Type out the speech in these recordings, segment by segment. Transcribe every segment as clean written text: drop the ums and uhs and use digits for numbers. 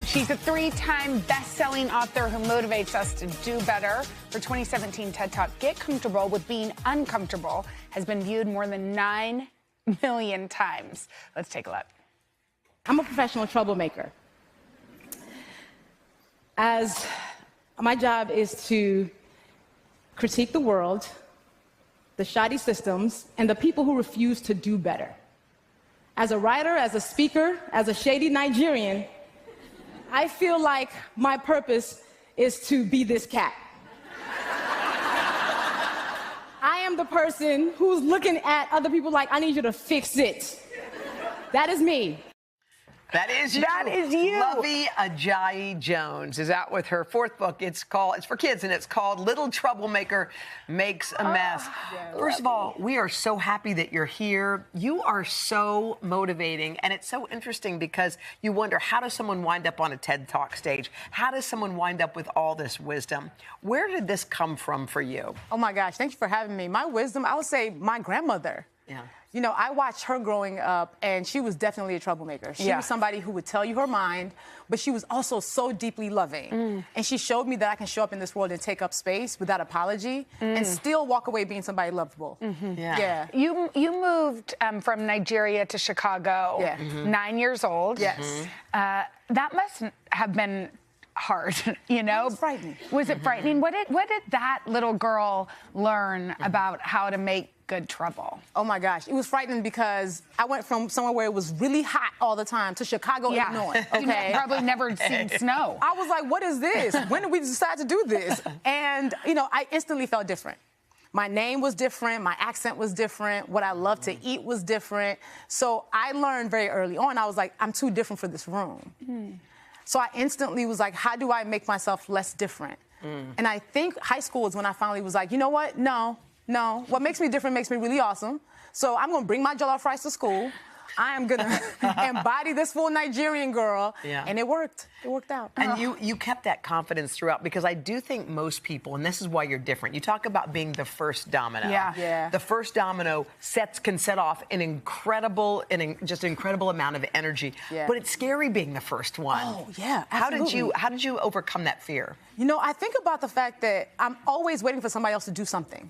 She's a 3-time best-selling author who motivates us to do better. Her 2017 TED Talk, Get Comfortable with Being Uncomfortable, has been viewed more than 9 million times. Let's take a look. I'm a professional troublemaker. As my job is to critique the world, the shoddy systems, and the people who refuse to do better. As a writer, as a speaker, as a shady Nigerian, I feel like my purpose is to be this cat. I am the person who's looking at other people like, I need you to fix it. That is me. That is you. That is you. Luvvie Ajayi Jones is out with her 4th book. It's for kids, and it's called Little Troublemaker Makes a Mess. First of all, we are so happy that you're here. You are so motivating, and it's so interesting because you wonder, how does someone wind up on a TED Talk stage? How does someone wind up with all this wisdom? Where did this come from for you? Oh, my gosh. Thank you for having me. My wisdom, I would say my grandmother. Yeah. You know, I watched her growing up, and she was definitely a troublemaker. She was somebody who would tell you her mind, but she was also so deeply loving. And she showed me that I can show up in this world and take up space without apology and still walk away being somebody lovable. Yeah. You moved from Nigeria to Chicago, 9 years old. Yes. That must have been hard, you know? It was frightening. Was it frightening? What did that little girl learn about how to make good trouble? Oh, my gosh. It was frightening because I went from somewhere where it was really hot all the time to Chicago, Illinois. Okay. Probably never seen snow. I was like, what is this? When did we decide to do this? And, you know, I instantly felt different. My name was different. My accent was different. What I loved to eat was different. So I learned very early on, I was like, I'm too different for this room. So I instantly was like, how do I make myself less different? And I think high school is when I finally was like, you know what? No. What makes me different makes me really awesome. So I'm going to bring my jollof rice to school. I am going to embody this full Nigerian girl. And it worked. It worked out. And you kept that confidence throughout, because I do think most people, and this is why you're different, you talk about being the first domino. The first domino can set off an incredible amount of energy. But it's scary being the first one. Oh, yeah, absolutely. How did you overcome that fear? You know, I think about the fact that I'm always waiting for somebody else to do something,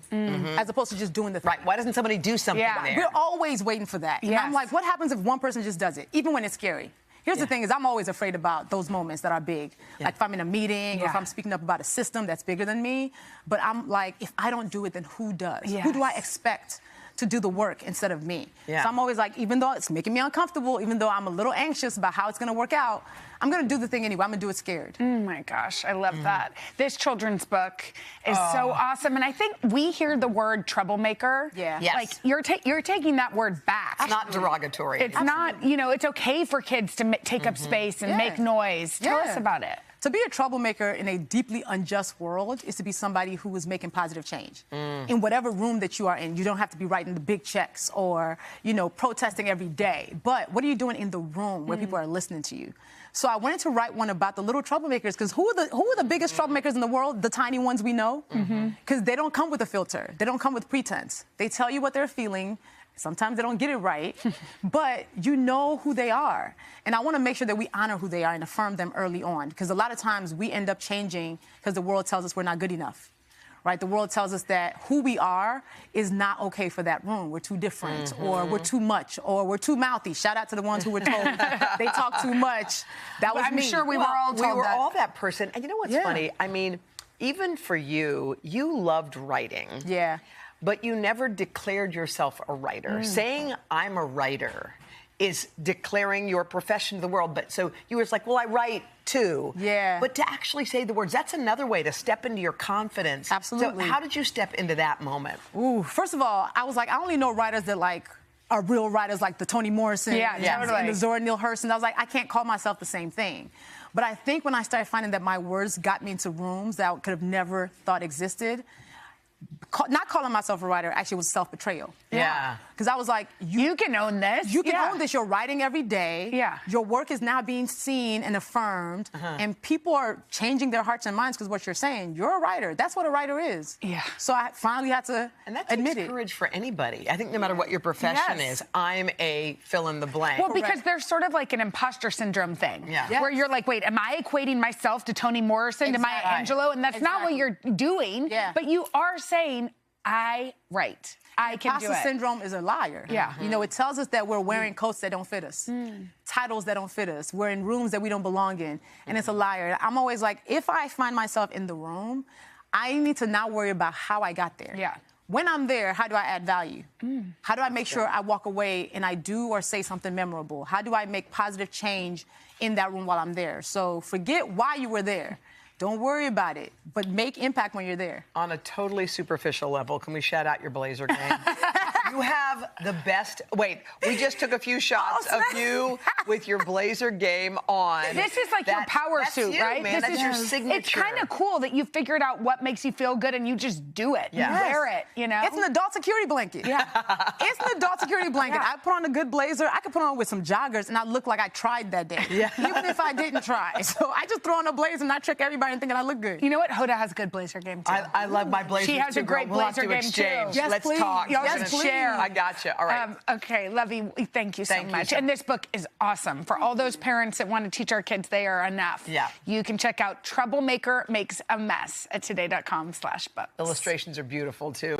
as opposed to just doing the thing. Right. Why doesn't somebody do something there? We're always waiting for that. And I'm like, what happens if one person just does it, even when it's scary? Here's the thing is, I'm always afraid about those moments that are big. Like if I'm in a meeting or if I'm speaking up about a system that's bigger than me. But I'm like, if I don't do it, then who does? Who do I expect to do the work instead of me? So I'm always like, even though it's making me uncomfortable, even though I'm a little anxious about how it's going to work out, I'm going to do the thing anyway. I'm going to do it scared. Oh, my gosh. I love that. This children's book is so awesome. And I think we hear the word troublemaker. Like, you're taking that word back. It's not derogatory. It's not, you know, it's okay for kids to take up space and make noise. Tell us about it. To be a troublemaker in a deeply unjust world is to be somebody who is making positive change. In whatever room that you are in, you don't have to be writing the big checks or, you know, protesting every day. But what are you doing in the room where people are listening to you? So I wanted to write one about the little troublemakers, because who are the biggest troublemakers in the world? The tiny ones we know. Because they don't come with a filter. They don't come with pretense. They tell you what they're feeling. Sometimes they don't get it right, but you know who they are. And I want to make sure that we honor who they are and affirm them early on, because a lot of times we end up changing because the world tells us we're not good enough, right? The world tells us that who we are is not okay for that room. We're too different, or we're too much, or we're too mouthy. Shout out to the ones who were told they talk too much. That was me. I'm sure we were all told we were all that person. And you know what's funny? I mean, even for you, you loved writing. But you never declared yourself a writer. Saying I'm a writer is declaring your profession to the world. But so you were like, well, I write too. But to actually say the words, that's another way to step into your confidence. Absolutely. So how did you step into that moment? Ooh, first of all, I was like, I only know writers that are real writers, like the Toni Morrison and the Zora Neale Hurston. I was like, I can't call myself the same thing. But I think when I started finding that my words got me into rooms that I could have never thought existed, not calling myself a writer actually was self-betrayal. Yeah. Because I was like, you can own this. You can own this. You're writing every day. Yeah. Your work is now being seen and affirmed. And people are changing their hearts and minds because what you're saying. You're a writer. That's what a writer is. Yeah. So I finally had to And that admit takes it. courage for anybody. I think no matter what your profession is, I'm a fill in the blank. Well, because there's sort of like an imposter syndrome thing. Yeah. Yes. Where you're like, wait, am I equating myself to Toni Morrison, to Maya Exactly. Angelou? And that's not what you're doing. Yeah. But you are saying, I write. I can do Imposter it. syndrome is a liar. Yeah. You know, it tells us that we're wearing coats that don't fit us, titles that don't fit us. We're in rooms that we don't belong in, and it's a liar. I'm always like, if I find myself in the room, I need to not worry about how I got there. Yeah. When I'm there, how do I add value? How do I make sure I walk away and I do or say something memorable? How do I make positive change in that room while I'm there? So forget why you were there. Don't worry about it, but make impact when you're there. On a totally superficial level, can we shout out your blazer game? You have the best. Wait, we just took a few shots of you with your blazer game on. This is like your power suit, you, right? Man. This That's is your signature. It's kind of cool that you figured out what makes you feel good and you just do it. Yeah. You wear it, you know? It's an adult security blanket. Yeah. It's an adult security blanket. Yeah. I put on a good blazer. I could put on with some joggers, and I look like I tried that day. Yeah. Even if I didn't try. So I just throw on a blazer and I trick everybody and thinking I look good. You know what? Hoda has a good blazer game, too. I love my blazer. She has a great we'll have blazer to game, too. exchange. Yes, Let's please. talk. Y'all We're should gonna- share. I gotcha. All right. Okay, Luvvie, thank you so Thank you much. so And this book is awesome. For all those parents that want to teach our kids they are enough. Yeah. You can check out Troublemaker Makes a Mess at today.com/books. Illustrations are beautiful, too.